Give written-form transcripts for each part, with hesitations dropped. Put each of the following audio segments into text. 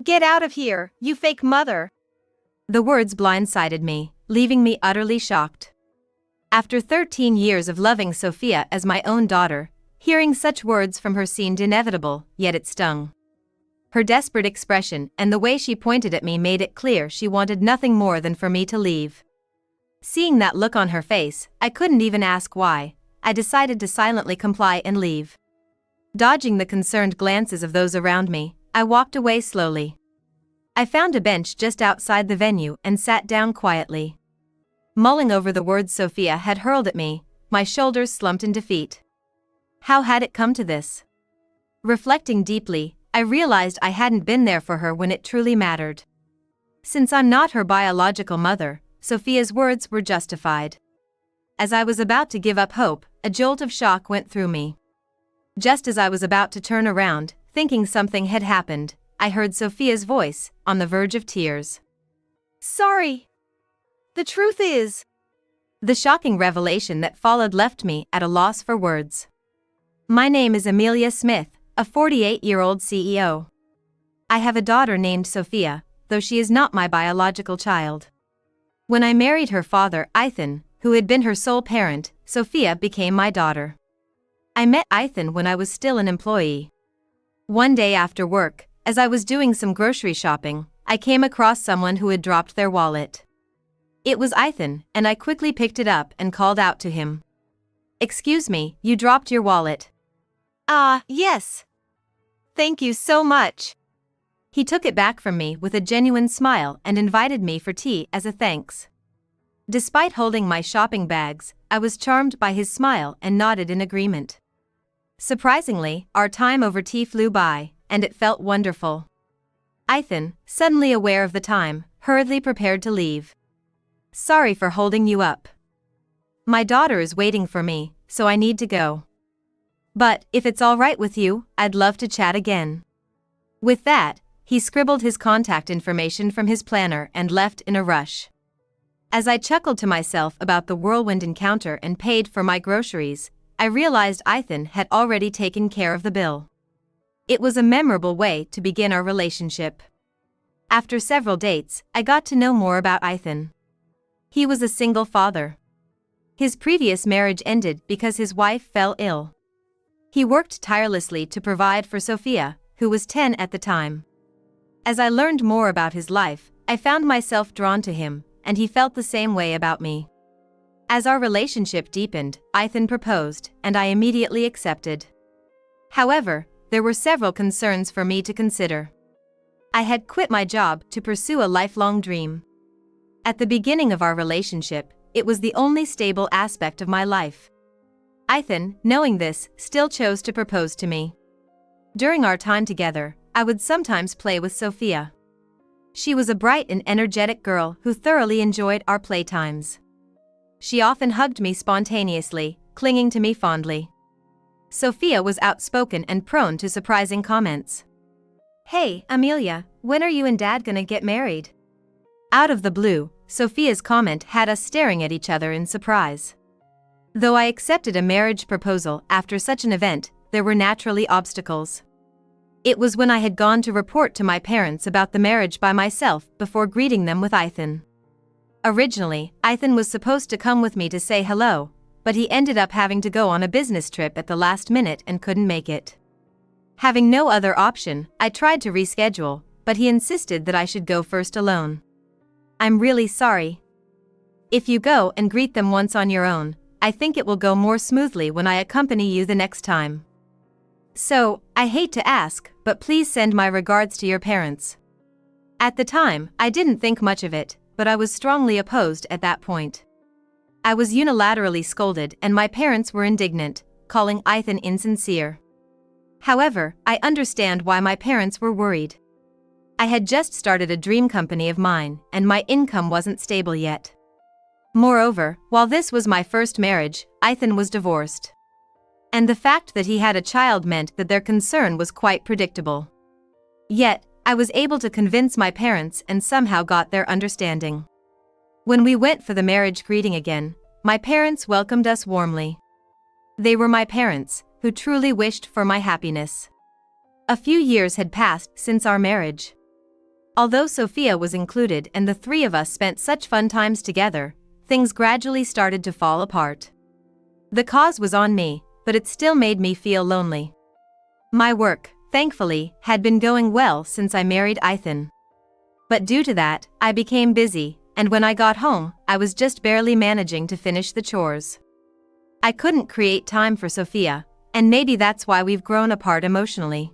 Get out of here, you fake mother! The words blindsided me, leaving me utterly shocked. After 13 years of loving Sophia as my own daughter, hearing such words from her seemed inevitable, yet it stung. Her desperate expression and the way she pointed at me made it clear she wanted nothing more than for me to leave. Seeing that look on her face, I couldn't even ask why. I decided to silently comply and leave. Dodging the concerned glances of those around me, I walked away slowly. I found a bench just outside the venue and sat down quietly. Mulling over the words Sophia had hurled at me, my shoulders slumped in defeat. How had it come to this? Reflecting deeply, I realized I hadn't been there for her when it truly mattered. Since I'm not her biological mother, Sophia's words were justified. As I was about to give up hope, a jolt of shock went through me. Just as I was about to turn around, thinking something had happened, I heard Sophia's voice, on the verge of tears. Sorry. The truth is. The shocking revelation that followed left me at a loss for words. My name is Amelia Smith, a 48-year-old CEO. I have a daughter named Sophia, though she is not my biological child. When I married her father, Ethan, who had been her sole parent, Sophia became my daughter. I met Ethan when I was still an employee. One day after work, as I was doing some grocery shopping, I came across someone who had dropped their wallet. It was Ethan, and I quickly picked it up and called out to him. Excuse me, you dropped your wallet. Yes. Thank you so much. He took it back from me with a genuine smile and invited me for tea as a thanks. Despite holding my shopping bags, I was charmed by his smile and nodded in agreement. Surprisingly, our time over tea flew by, and it felt wonderful. Ethan, suddenly aware of the time, hurriedly prepared to leave. Sorry for holding you up. My daughter is waiting for me, so I need to go. But, if it's all right with you, I'd love to chat again. With that, he scribbled his contact information from his planner and left in a rush. As I chuckled to myself about the whirlwind encounter and paid for my groceries, I realized Ethan had already taken care of the bill. It was a memorable way to begin our relationship. After several dates, I got to know more about Ethan. He was a single father. His previous marriage ended because his wife fell ill. He worked tirelessly to provide for Sophia, who was 10 at the time. As I learned more about his life, I found myself drawn to him, and he felt the same way about me. As our relationship deepened, Ethan proposed, and I immediately accepted. However, there were several concerns for me to consider. I had quit my job to pursue a lifelong dream. At the beginning of our relationship, it was the only stable aspect of my life. Ethan, knowing this, still chose to propose to me. During our time together, I would sometimes play with Sophia. She was a bright and energetic girl who thoroughly enjoyed our playtimes. She often hugged me spontaneously, clinging to me fondly. Sophia was outspoken and prone to surprising comments. Hey, Amelia, when are you and Dad gonna get married? Out of the blue, Sophia's comment had us staring at each other in surprise. Though I accepted a marriage proposal after such an event, there were naturally obstacles. It was when I had gone to report to my parents about the marriage by myself before greeting them with Ethan. Originally, Ethan was supposed to come with me to say hello, but he ended up having to go on a business trip at the last minute and couldn't make it. Having no other option, I tried to reschedule, but he insisted that I should go first alone. I'm really sorry. If you go and greet them once on your own, I think it will go more smoothly when I accompany you the next time. So, I hate to ask, but please send my regards to your parents. At the time, I didn't think much of it, but I was strongly opposed at that point. I was unilaterally scolded and my parents were indignant, calling Ethan insincere. However, I understand why my parents were worried. I had just started a dream company of mine, and my income wasn't stable yet. Moreover, while this was my first marriage, Ethan was divorced. And the fact that he had a child meant that their concern was quite predictable. Yet, I was able to convince my parents and somehow got their understanding. When we went for the marriage greeting again, my parents welcomed us warmly. They were my parents, who truly wished for my happiness. A few years had passed since our marriage. Although Sophia was included and the three of us spent such fun times together, things gradually started to fall apart. The cause was on me, but it still made me feel lonely. My work, thankfully, had been going well since I married Ethan. But due to that, I became busy, and when I got home, I was just barely managing to finish the chores. I couldn't create time for Sophia, and maybe that's why we've grown apart emotionally.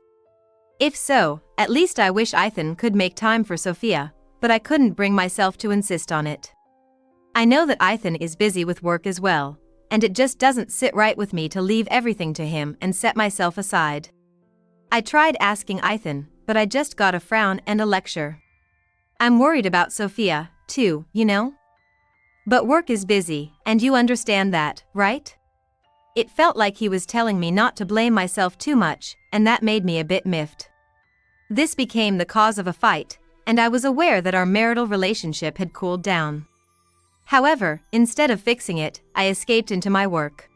If so, at least I wish Ethan could make time for Sophia, but I couldn't bring myself to insist on it. I know that Ethan is busy with work as well, and it just doesn't sit right with me to leave everything to him and set myself aside. I tried asking Ethan, but I just got a frown and a lecture. I'm worried about Sophia, too, you know? But work is busy, and you understand that, right? It felt like he was telling me not to blame myself too much, and that made me a bit miffed. This became the cause of a fight, and I was aware that our marital relationship had cooled down. However, instead of fixing it, I escaped into my work.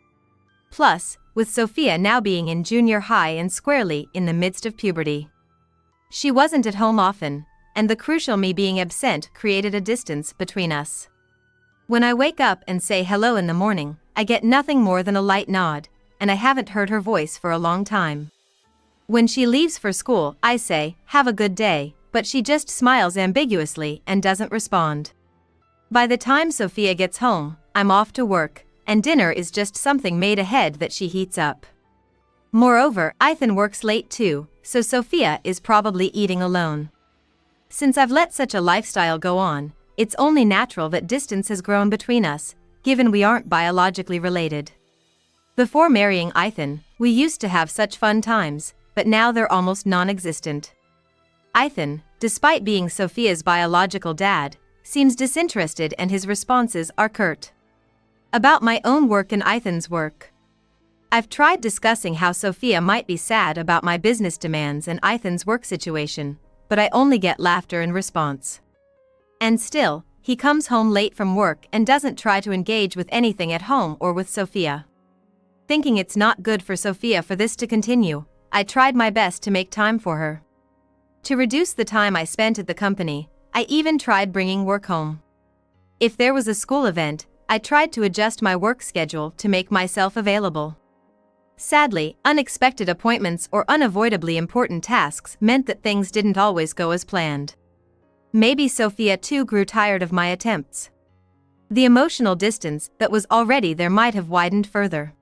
Plus, with Sophia now being in junior high and squarely in the midst of puberty, she wasn't at home often, and the crucial me being absent created a distance between us. When I wake up and say hello in the morning, I get nothing more than a light nod, and I haven't heard her voice for a long time. When she leaves for school, I say, "Have a good day," but she just smiles ambiguously and doesn't respond. By the time Sophia gets home, I'm off to work, and dinner is just something made ahead that she heats up. Moreover, Ethan works late too, so Sophia is probably eating alone. Since I've let such a lifestyle go on, it's only natural that distance has grown between us, given we aren't biologically related. Before marrying Ethan, we used to have such fun times, but now they're almost non-existent. Ethan, despite being Sophia's biological dad, seems disinterested and his responses are curt. About my own work and Ethan's work. I've tried discussing how Sophia might be sad about my business demands and Ethan's work situation, but I only get laughter in response. And still, he comes home late from work and doesn't try to engage with anything at home or with Sophia. Thinking it's not good for Sophia for this to continue, I tried my best to make time for her. To reduce the time I spent at the company, I even tried bringing work home. If there was a school event, I tried to adjust my work schedule to make myself available. Sadly, unexpected appointments or unavoidably important tasks meant that things didn't always go as planned. Maybe Sophia too grew tired of my attempts. The emotional distance that was already there might have widened further.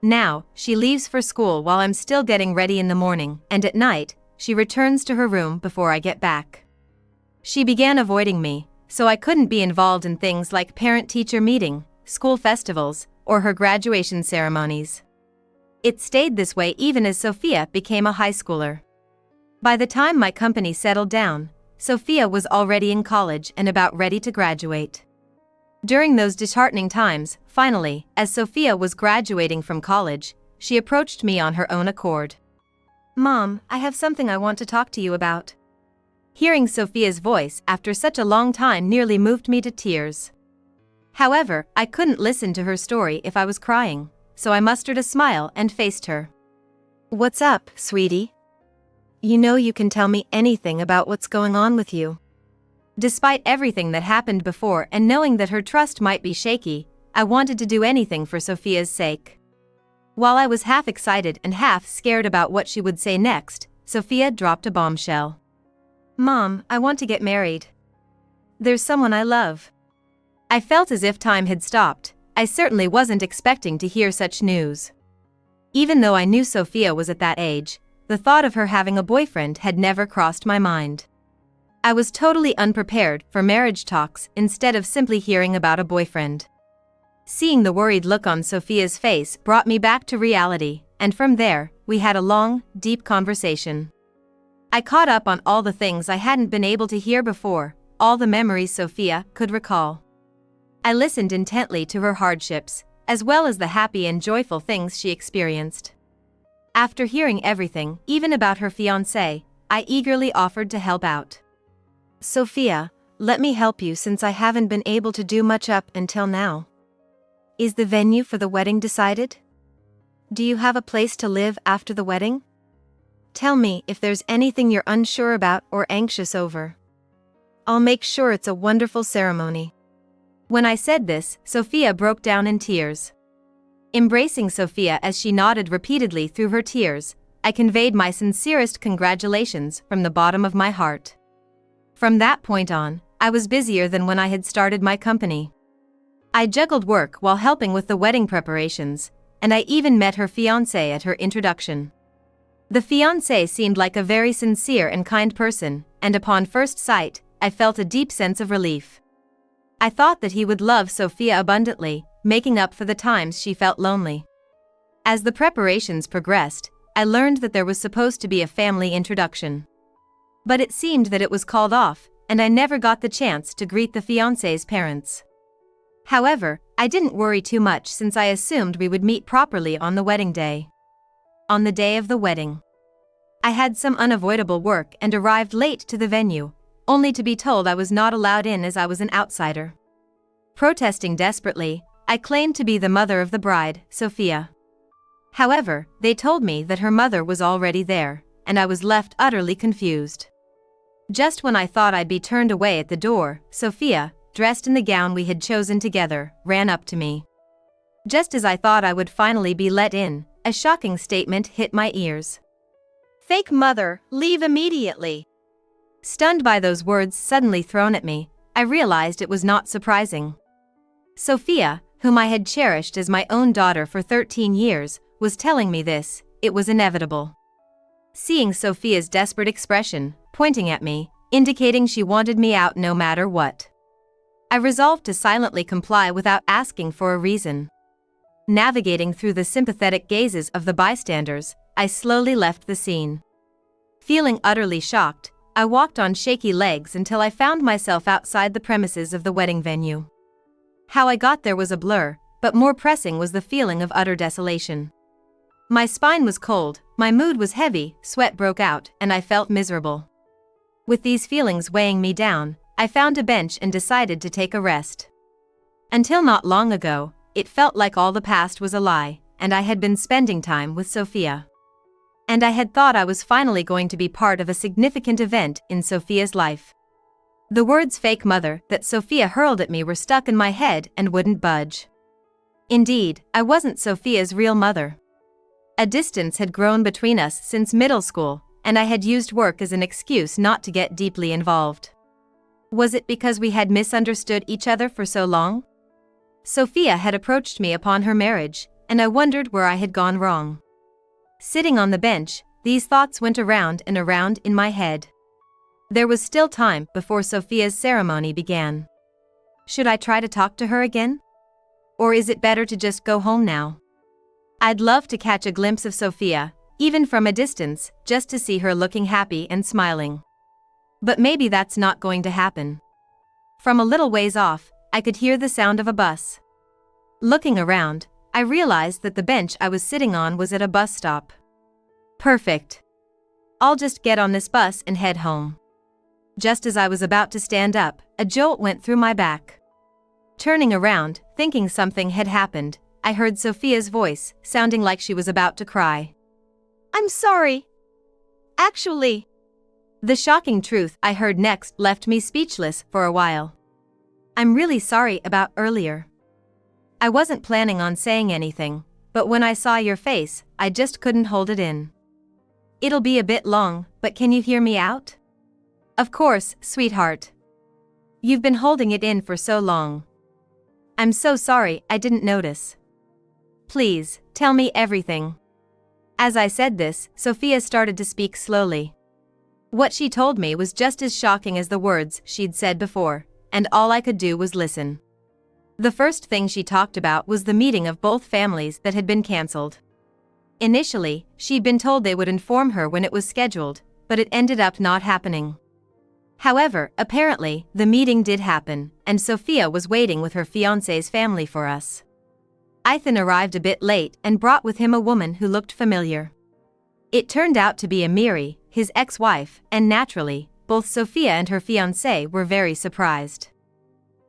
Now, she leaves for school while I'm still getting ready in the morning, and at night, she returns to her room before I get back. She began avoiding me, so I couldn't be involved in things like parent-teacher meeting, school festivals, or her graduation ceremonies. It stayed this way even as Sophia became a high schooler. By the time my company settled down, Sophia was already in college and about ready to graduate. During those disheartening times, finally, as Sophia was graduating from college, she approached me on her own accord. "Mom, I have something I want to talk to you about." Hearing Sophia's voice after such a long time nearly moved me to tears. However, I couldn't listen to her story if I was crying, so I mustered a smile and faced her. "What's up, sweetie? You know you can tell me anything about what's going on with you." Despite everything that happened before and knowing that her trust might be shaky, I wanted to do anything for Sophia's sake. While I was half excited and half scared about what she would say next, Sophia dropped a bombshell. "Mom, I want to get married. There's someone I love." I felt as if time had stopped. I certainly wasn't expecting to hear such news. Even though I knew Sophia was at that age, the thought of her having a boyfriend had never crossed my mind. I was totally unprepared for marriage talks instead of simply hearing about a boyfriend. Seeing the worried look on Sophia's face brought me back to reality, and from there, we had a long, deep conversation. I caught up on all the things I hadn't been able to hear before, all the memories Sophia could recall. I listened intently to her hardships, as well as the happy and joyful things she experienced. After hearing everything, even about her fiancé, I eagerly offered to help out. "Sophia, let me help you since I haven't been able to do much up until now. Is the venue for the wedding decided? Do you have a place to live after the wedding? Tell me if there's anything you're unsure about or anxious over." I'll make sure it's a wonderful ceremony." When I said this, Sophia broke down in tears. Embracing Sophia as she nodded repeatedly through her tears, I conveyed my sincerest congratulations from the bottom of my heart. From that point on, I was busier than when I had started my company. I juggled work while helping with the wedding preparations, and I even met her fiancé at her introduction. The fiancé seemed like a very sincere and kind person, and upon first sight, I felt a deep sense of relief. I thought that he would love Sophia abundantly, making up for the times she felt lonely. As the preparations progressed, I learned that there was supposed to be a family introduction. But it seemed that it was called off, and I never got the chance to greet the fiancé's parents. However, I didn't worry too much since I assumed we would meet properly on the wedding day. On the day of the wedding, I had some unavoidable work and arrived late to the venue, only to be told I was not allowed in as I was an outsider. Protesting desperately, I claimed to be the mother of the bride, Sophia. However, they told me that her mother was already there, and I was left utterly confused. Just when I thought I'd be turned away at the door, Sophia, dressed in the gown we had chosen together, ran up to me. Just as I thought I would finally be let in, a shocking statement hit my ears. "Fake mother, leave immediately." Stunned by those words suddenly thrown at me, I realized it was not surprising. Sophia, whom I had cherished as my own daughter for 13 years, was telling me this. It was inevitable. Seeing Sophia's desperate expression, pointing at me, indicating she wanted me out no matter what, I resolved to silently comply without asking for a reason. Navigating through the sympathetic gazes of the bystanders, I slowly left the scene. Feeling utterly shocked, I walked on shaky legs until I found myself outside the premises of the wedding venue. How I got there was a blur, but more pressing was the feeling of utter desolation. My spine was cold, my mood was heavy, sweat broke out, and I felt miserable. With these feelings weighing me down, I found a bench and decided to take a rest. Until not long ago, it felt like all the past was a lie, and I had been spending time with Sophia. And I had thought I was finally going to be part of a significant event in Sophia's life. The words "fake mother" that Sophia hurled at me were stuck in my head and wouldn't budge. Indeed, I wasn't Sophia's real mother. A distance had grown between us since middle school, and I had used work as an excuse not to get deeply involved. Was it because we had misunderstood each other for so long? Sophia had approached me upon her marriage, and I wondered where I had gone wrong. Sitting on the bench, these thoughts went around and around in my head. There was still time before Sophia's ceremony began. Should I try to talk to her again? Or is it better to just go home now? I'd love to catch a glimpse of Sophia, even from a distance, just to see her looking happy and smiling. But maybe that's not going to happen. From a little ways off, I could hear the sound of a bus. Looking around, I realized that the bench I was sitting on was at a bus stop. Perfect. I'll just get on this bus and head home. Just as I was about to stand up, a jolt went through my back. Turning around, thinking something had happened, I heard Sophia's voice, sounding like she was about to cry. "I'm sorry. Actually..." The shocking truth I heard next left me speechless for a while. "I'm really sorry about earlier. I wasn't planning on saying anything, but when I saw your face, I just couldn't hold it in. It'll be a bit long, but can you hear me out?" "Of course, sweetheart. You've been holding it in for so long. I'm so sorry I didn't notice. Please, tell me everything." As I said this, Sophia started to speak slowly. What she told me was just as shocking as the words she'd said before, and all I could do was listen. The first thing she talked about was the meeting of both families that had been cancelled. Initially, she'd been told they would inform her when it was scheduled, but it ended up not happening. However, apparently, the meeting did happen, and Sophia was waiting with her fiancé's family for us. Ethan arrived a bit late and brought with him a woman who looked familiar. It turned out to be Amiri, his ex-wife, and naturally, both Sophia and her fiancé were very surprised.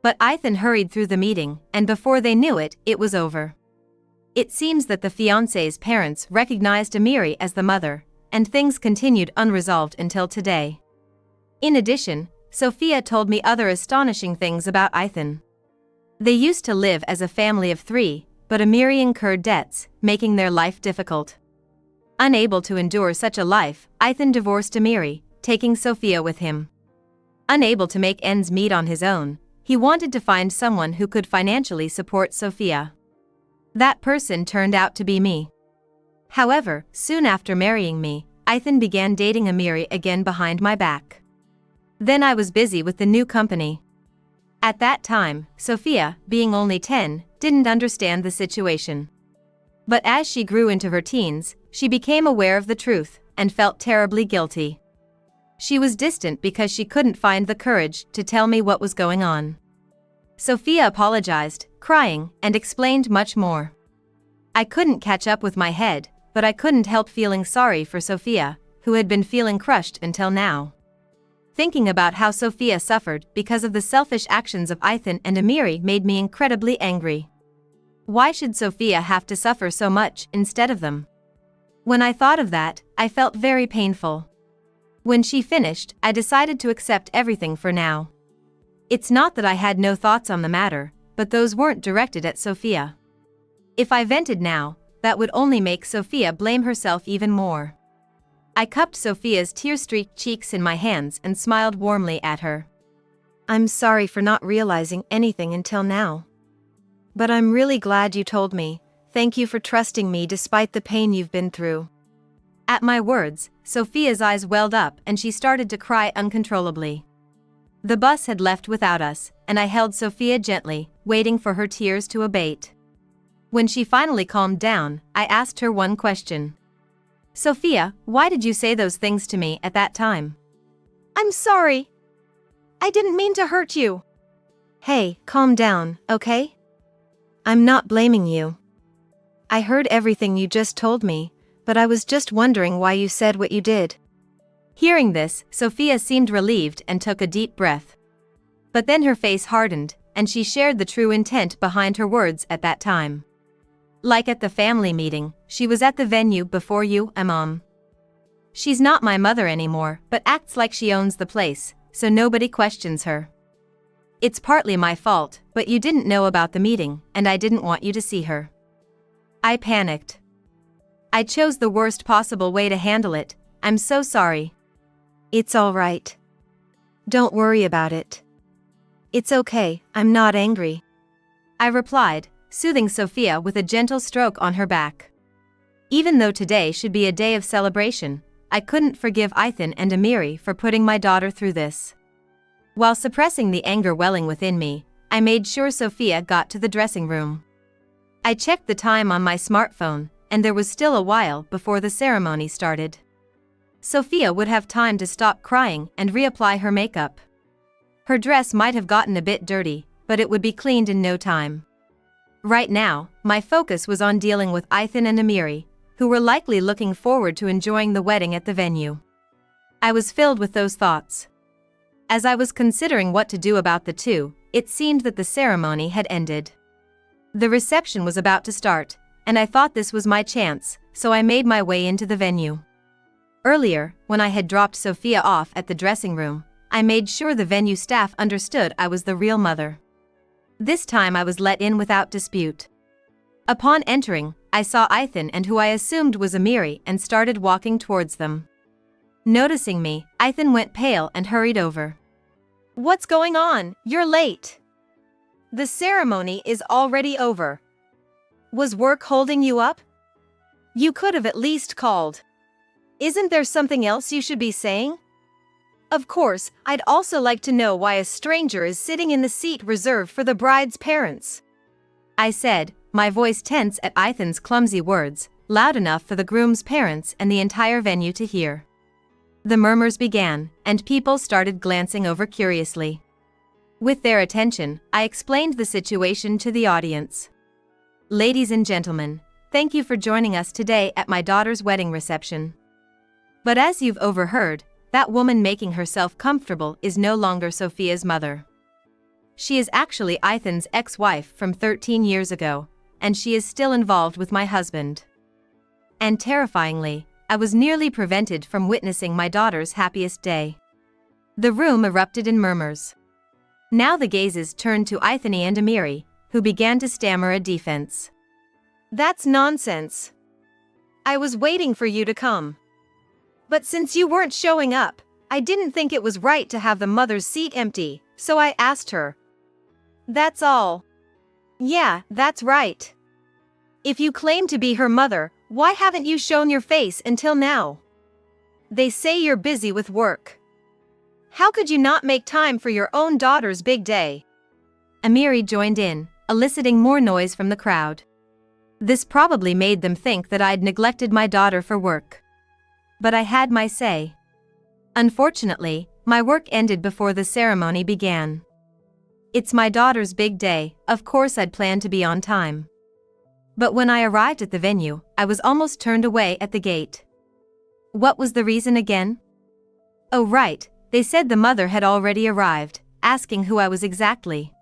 But Ethan hurried through the meeting, and before they knew it, it was over. It seems that the fiancé's parents recognized Amiri as the mother, and things continued unresolved until today. In addition, Sophia told me other astonishing things about Ethan. They used to live as a family of 3, but Amiri incurred debts, making their life difficult. Unable to endure such a life, Ethan divorced Amiri, taking Sophia with him. Unable to make ends meet on his own, he wanted to find someone who could financially support Sophia. That person turned out to be me. However, soon after marrying me, Ethan began dating Amiri again behind my back. Then I was busy with the new company. At that time, Sophia, being only 10, didn't understand the situation. But as she grew into her teens, she became aware of the truth, and felt terribly guilty. She was distant because she couldn't find the courage to tell me what was going on. Sophia apologized, crying, and explained much more. I couldn't catch up with my head, but I couldn't help feeling sorry for Sophia, who had been feeling crushed until now. Thinking about how Sophia suffered because of the selfish actions of Ethan and Amiri made me incredibly angry. Why should Sophia have to suffer so much instead of them? When I thought of that, I felt very painful. When she finished, I decided to accept everything for now. It's not that I had no thoughts on the matter, but those weren't directed at Sophia. If I vented now, that would only make Sophia blame herself even more. I cupped Sophia's tear-streaked cheeks in my hands and smiled warmly at her. I'm sorry for not realizing anything until now. But I'm really glad you told me. Thank you for trusting me despite the pain you've been through. At my words, Sophia's eyes welled up and she started to cry uncontrollably. The bus had left without us, and I held Sophia gently, waiting for her tears to abate. When she finally calmed down, I asked her one question. Sophia, why did you say those things to me at that time? I'm sorry. I didn't mean to hurt you. Hey, calm down, okay? I'm not blaming you. I heard everything you just told me, but I was just wondering why you said what you did. Hearing this, Sophia seemed relieved and took a deep breath. But then her face hardened, and she shared the true intent behind her words at that time. Like at the family meeting, she was at the venue before you, Mom. She's not my mother anymore, but acts like she owns the place, so nobody questions her. It's partly my fault, but you didn't know about the meeting, and I didn't want you to see her. I panicked. I chose the worst possible way to handle it. I'm so sorry. It's all right. Don't worry about it. It's okay, I'm not angry. I replied, soothing Sophia with a gentle stroke on her back. Even though today should be a day of celebration, I couldn't forgive Ethan and Amiri for putting my daughter through this. While suppressing the anger welling within me, I made sure Sophia got to the dressing room. I checked the time on my smartphone, and there was still a while before the ceremony started. Sophia would have time to stop crying and reapply her makeup. Her dress might have gotten a bit dirty, but it would be cleaned in no time. Right now, my focus was on dealing with Ethan and Amiri, who were likely looking forward to enjoying the wedding at the venue. I was filled with those thoughts. As I was considering what to do about the two, it seemed that the ceremony had ended. The reception was about to start, and I thought this was my chance, so I made my way into the venue. Earlier, when I had dropped Sophia off at the dressing room, I made sure the venue staff understood I was the real mother. This time I was let in without dispute. Upon entering, I saw Ethan and who I assumed was Amiri and started walking towards them. Noticing me, Ethan went pale and hurried over. What's going on? You're late. The ceremony is already over. Was work holding you up? You could have at least called. Isn't there something else you should be saying? Of course, I'd also like to know why a stranger is sitting in the seat reserved for the bride's parents. I said, my voice tense at Ethan's clumsy words, loud enough for the groom's parents and the entire venue to hear. The murmurs began, and people started glancing over curiously. With their attention, I explained the situation to the audience. Ladies and gentlemen, thank you for joining us today at my daughter's wedding reception. But as you've overheard, that woman making herself comfortable is no longer Sophia's mother. She is actually Ethan's ex-wife from 13 years ago, and she is still involved with my husband. And terrifyingly, I was nearly prevented from witnessing my daughter's happiest day. The room erupted in murmurs. Now the gazes turned to Ithany and Amiri, who began to stammer a defense. That's nonsense. I was waiting for you to come. But since you weren't showing up, I didn't think it was right to have the mother's seat empty, so I asked her. That's all. Yeah, that's right. If you claim to be her mother, why haven't you shown your face until now? They say you're busy with work. How could you not make time for your own daughter's big day? Amiri joined in, eliciting more noise from the crowd. This probably made them think that I'd neglected my daughter for work. But I had my say. Unfortunately, my work ended before the ceremony began. It's my daughter's big day, of course I'd planned to be on time. But when I arrived at the venue, I was almost turned away at the gate. What was the reason again? Oh right, they said the mother had already arrived, asking who I was exactly.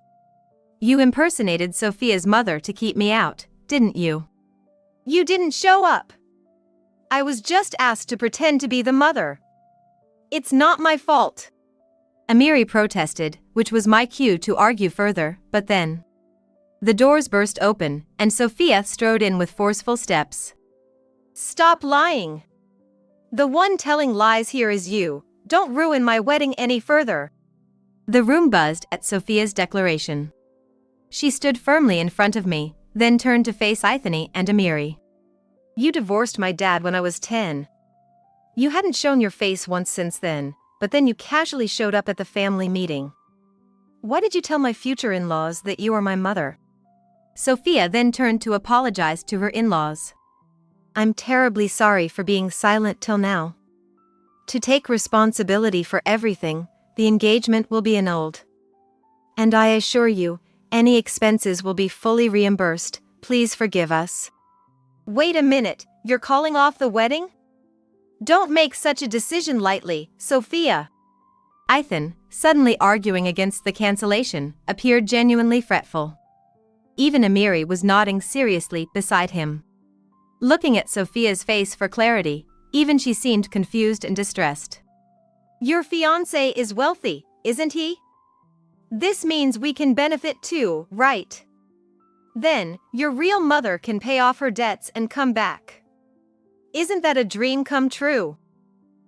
You impersonated Sophia's mother to keep me out, didn't you? You didn't show up. I was just asked to pretend to be the mother. It's not my fault. Amiri protested, which was my cue to argue further, but then the doors burst open, and Sophia strode in with forceful steps. Stop lying. The one telling lies here is you. Don't ruin my wedding any further. The room buzzed at Sophia's declaration. She stood firmly in front of me, then turned to face Ithany and Amiri. You divorced my dad when I was 10. You hadn't shown your face once since then, but then you casually showed up at the family meeting. Why did you tell my future in-laws that you are my mother? Sophia then turned to apologize to her in-laws. I'm terribly sorry for being silent till now. To take responsibility for everything, the engagement will be annulled. And I assure you, any expenses will be fully reimbursed. Please forgive us. Wait a minute, you're calling off the wedding? Don't make such a decision lightly, Sophia. Ithany, suddenly arguing against the cancellation, appeared genuinely fretful. Even Amiri was nodding seriously beside him. Looking at Sophia's face for clarity, even she seemed confused and distressed. Your fiancé is wealthy, isn't he? This means we can benefit too, right? Then, your real mother can pay off her debts and come back. Isn't that a dream come true?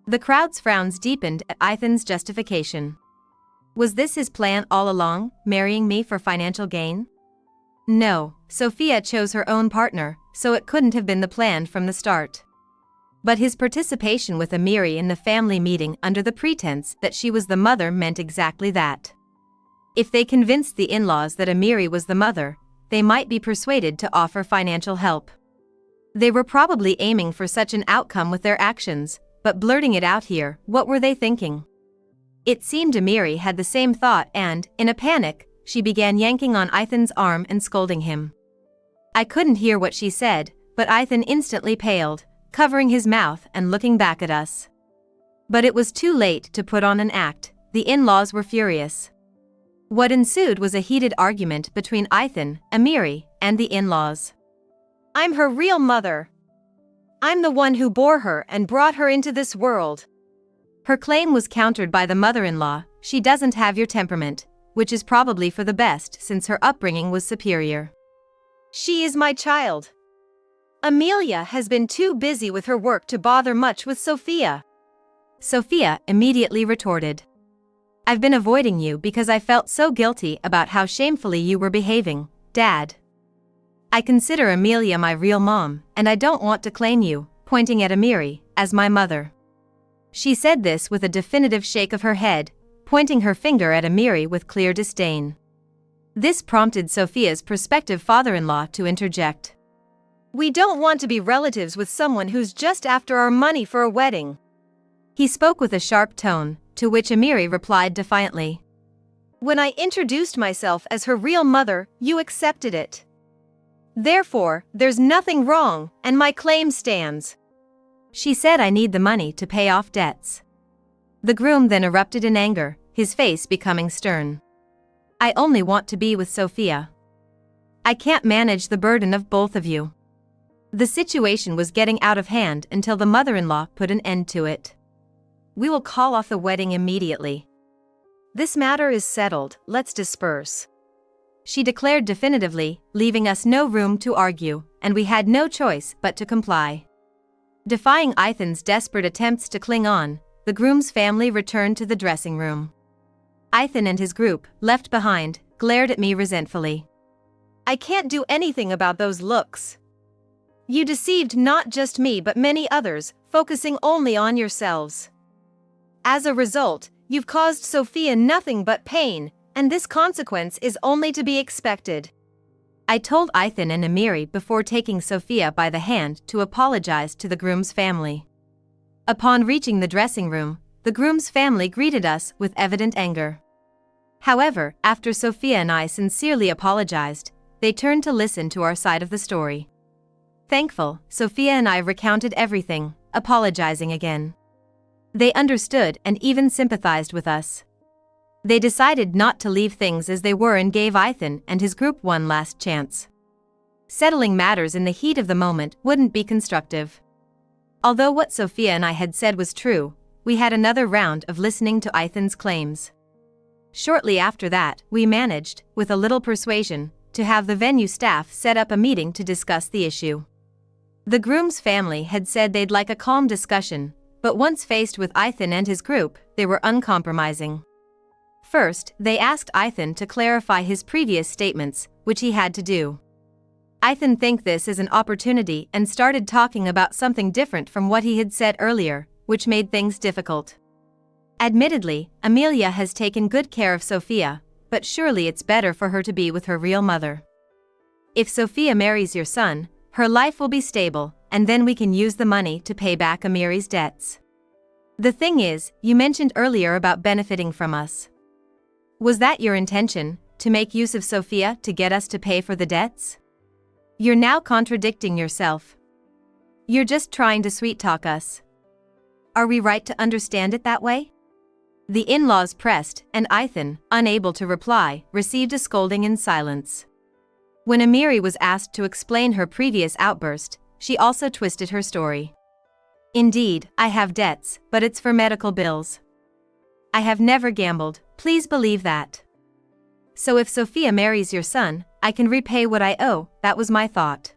The crowd's frowns deepened at Ithany's justification. Was this his plan all along, marrying me for financial gain? No, Sophia chose her own partner, so it couldn't have been the plan from the start. But his participation with Amiri in the family meeting under the pretense that she was the mother meant exactly that. If they convinced the in-laws that Amiri was the mother, they might be persuaded to offer financial help. They were probably aiming for such an outcome with their actions, but blurting it out here, what were they thinking? It seemed Amiri had the same thought and, in a panic, she began yanking on Ithany's arm and scolding him. I couldn't hear what she said, but Ithany instantly paled, covering his mouth and looking back at us. But it was too late to put on an act. The in-laws were furious. What ensued was a heated argument between Ithany, Amiri, and the in-laws. I'm her real mother. I'm the one who bore her and brought her into this world. Her claim was countered by the mother-in-law. She doesn't have your temperament, which is probably for the best since her upbringing was superior. She is my child. Amelia has been too busy with her work to bother much with Sophia. Sophia immediately retorted. I've been avoiding you because I felt so guilty about how shamefully you were behaving, Dad. I consider Amelia my real mom, and I don't want to claim you, pointing at Amiri, as my mother. She said this with a definitive shake of her head, pointing her finger at Amiri with clear disdain. This prompted Sophia's prospective father-in-law to interject. We don't want to be relatives with someone who's just after our money for a wedding. He spoke with a sharp tone, to which Amiri replied defiantly. When I introduced myself as her real mother, you accepted it. Therefore, there's nothing wrong, and my claim stands. She said I need the money to pay off debts. The groom then erupted in anger, his face becoming stern. I only want to be with Sophia. I can't manage the burden of both of you. The situation was getting out of hand until the mother-in-law put an end to it. We will call off the wedding immediately. This matter is settled, let's disperse. She declared definitively, leaving us no room to argue, and we had no choice but to comply. Defying Ethan's desperate attempts to cling on, the groom's family returned to the dressing room. Ethan and his group, left behind, glared at me resentfully. I can't do anything about those looks. You deceived not just me but many others, focusing only on yourselves. As a result, you've caused Sophia nothing but pain, and this consequence is only to be expected. I told Ethan and Amiri before taking Sophia by the hand to apologize to the groom's family. Upon reaching the dressing room, the groom's family greeted us with evident anger. However, after Sophia and I sincerely apologized, they turned to listen to our side of the story. Thankful, Sophia and I recounted everything, apologizing again. They understood and even sympathized with us. They decided not to leave things as they were and gave Ethan and his group one last chance. Settling matters in the heat of the moment wouldn't be constructive. Although what Sophia and I had said was true, we had another round of listening to Ethan's claims. Shortly after that, we managed, with a little persuasion, to have the venue staff set up a meeting to discuss the issue. The groom's family had said they'd like a calm discussion, but once faced with Ethan and his group, they were uncompromising. First, they asked Ethan to clarify his previous statements, which he had to do. Ethan thanked this as an opportunity and started talking about something different from what he had said earlier, which made things difficult. Admittedly, Amelia has taken good care of Sophia, but surely it's better for her to be with her real mother. If Sophia marries your son, her life will be stable, and then we can use the money to pay back Amiri's debts. The thing is, you mentioned earlier about benefiting from us. Was that your intention, to make use of Sophia to get us to pay for the debts? You're now contradicting yourself. You're just trying to sweet-talk us. Are we right to understand it that way? The in-laws pressed, and Ethan, unable to reply, received a scolding in silence. When Amiri was asked to explain her previous outburst, she also twisted her story. Indeed, I have debts, but it's for medical bills. I have never gambled, please believe that. So if Sophia marries your son, I can repay what I owe, that was my thought.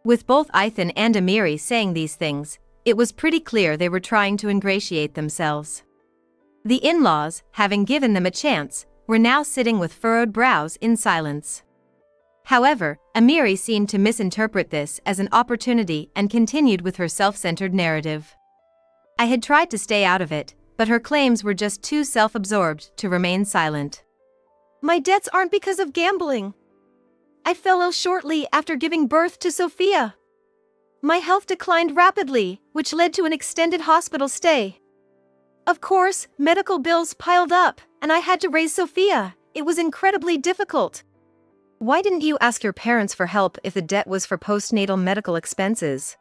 With both Ethan and Amiri saying these things, it was pretty clear they were trying to ingratiate themselves. The in-laws, having given them a chance, were now sitting with furrowed brows in silence. However, Amiri seemed to misinterpret this as an opportunity and continued with her self-centered narrative. I had tried to stay out of it, but her claims were just too self-absorbed to remain silent. My debts aren't because of gambling. I fell ill shortly after giving birth to Sophia. My health declined rapidly, which led to an extended hospital stay. Of course, medical bills piled up, and I had to raise Sophia. It was incredibly difficult. Why didn't you ask your parents for help if the debt was for postnatal medical expenses?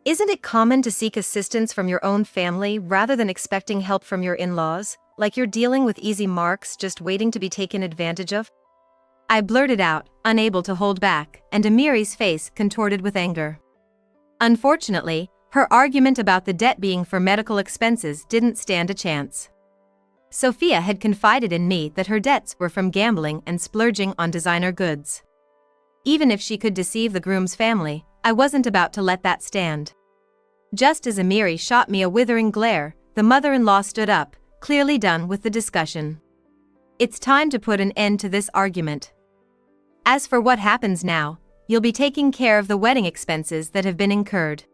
Isn't it common to seek assistance from your own family rather than expecting help from your in-laws, like you're dealing with easy marks just waiting to be taken advantage of? I blurted out, unable to hold back, and Amiri's face contorted with anger. Unfortunately, her argument about the debt being for medical expenses didn't stand a chance. Sophia had confided in me that her debts were from gambling and splurging on designer goods. Even if she could deceive the groom's family, I wasn't about to let that stand. Just as Amiri shot me a withering glare, the mother-in-law stood up, clearly done with the discussion. It's time to put an end to this argument. As for what happens now, you'll be taking care of the wedding expenses that have been incurred.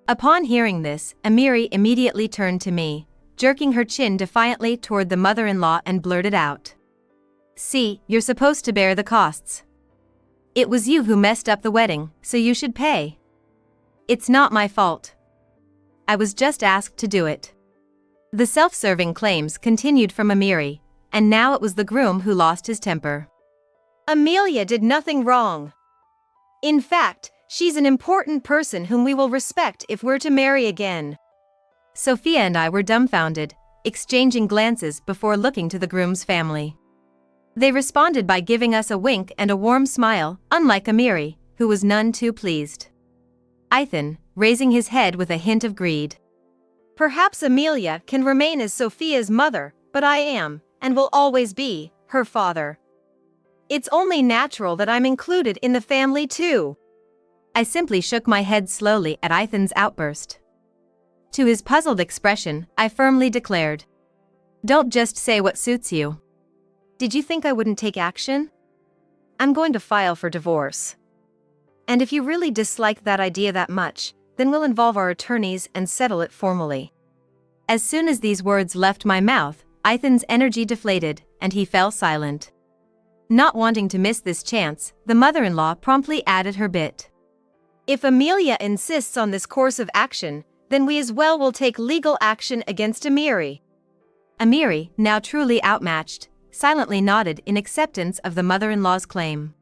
Upon hearing this, Amiri immediately turned to me, jerking her chin defiantly toward the mother-in-law and blurted out. See, you're supposed to bear the costs. It was you who messed up the wedding, so you should pay. It's not my fault. I was just asked to do it. The self-serving claims continued from Amiri, and now it was the groom who lost his temper. Amelia did nothing wrong. In fact, she's an important person whom we will respect if we're to marry again. Sophia and I were dumbfounded, exchanging glances before looking to the groom's family. They responded by giving us a wink and a warm smile, unlike Amiri, who was none too pleased. Ethan, raising his head with a hint of greed. Perhaps Amelia can remain as Sophia's mother, but I am, and will always be, her father. It's only natural that I'm included in the family too. I simply shook my head slowly at Ethan's outburst. To his puzzled expression, I firmly declared, "Don't just say what suits you." Did you think I wouldn't take action? I'm going to file for divorce. And if you really dislike that idea that much, then we'll involve our attorneys and settle it formally. As soon as these words left my mouth, Ethan's energy deflated, and he fell silent. Not wanting to miss this chance, the mother-in-law promptly added her bit. If Amelia insists on this course of action, then we as well will take legal action against Amiri. Amiri, now truly outmatched, silently nodded in acceptance of the mother-in-law's claim.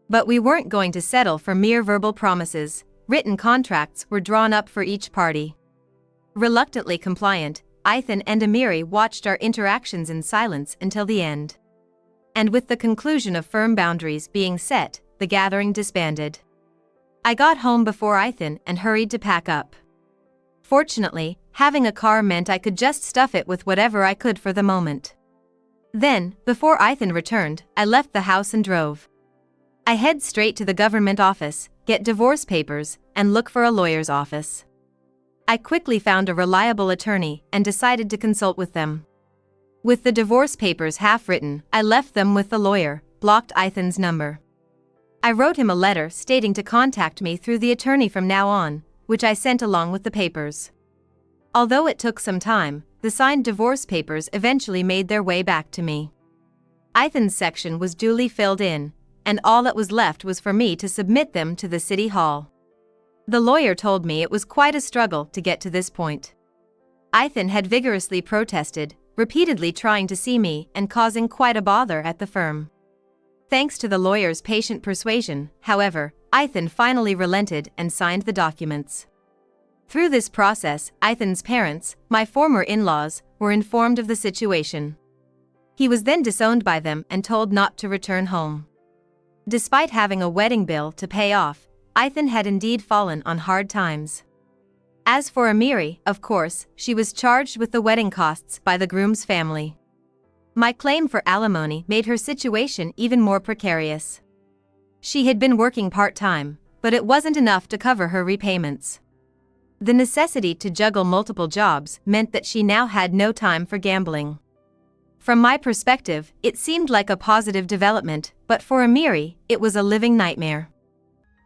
But we weren't going to settle for mere verbal promises. Written contracts were drawn up for each party. Reluctantly compliant, Ethan and Amiri watched our interactions in silence until the end. And with the conclusion of firm boundaries being set, the gathering disbanded. I got home before Ethan and hurried to pack up. Fortunately, having a car meant I could just stuff it with whatever I could for the moment. Then, before Ethan returned, I left the house and drove. I head straight to the government office, get divorce papers, and look for a lawyer's office. I quickly found a reliable attorney and decided to consult with them. With the divorce papers half written, I left them with the lawyer, blocked Ethan's number. I wrote him a letter stating to contact me through the attorney from now on, which I sent along with the papers. Although it took some time, the signed divorce papers eventually made their way back to me. Ethan's section was duly filled in, and all that was left was for me to submit them to the city hall. The lawyer told me it was quite a struggle to get to this point. Ethan had vigorously protested, repeatedly trying to see me and causing quite a bother at the firm. Thanks to the lawyer's patient persuasion, however, Ethan finally relented and signed the documents. Through this process, Ethan's parents, my former in-laws, were informed of the situation. He was then disowned by them and told not to return home. Despite having a wedding bill to pay off, Ethan had indeed fallen on hard times. As for Amiri, of course, she was charged with the wedding costs by the groom's family. My claim for alimony made her situation even more precarious. She had been working part-time, but it wasn't enough to cover her repayments. The necessity to juggle multiple jobs meant that she now had no time for gambling. From my perspective, it seemed like a positive development, but for Amiri, it was a living nightmare.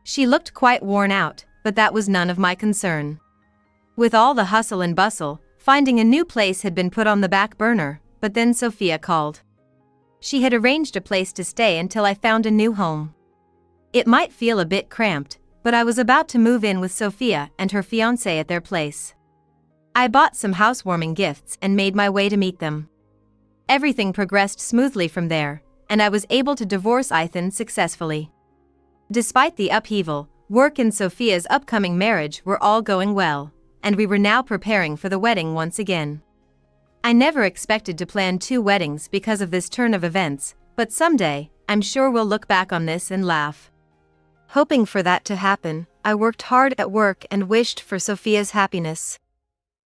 She looked quite worn out, but that was none of my concern. With all the hustle and bustle, finding a new place had been put on the back burner, but then Sophia called. She had arranged a place to stay until I found a new home. It might feel a bit cramped, but I was about to move in with Sophia and her fiancé at their place. I bought some housewarming gifts and made my way to meet them. Everything progressed smoothly from there, and I was able to divorce Ethan successfully. Despite the upheaval, work and Sophia's upcoming marriage were all going well, and we were now preparing for the wedding once again. I never expected to plan 2 weddings because of this turn of events, but someday, I'm sure we'll look back on this and laugh. Hoping for that to happen, I worked hard at work and wished for Sophia's happiness.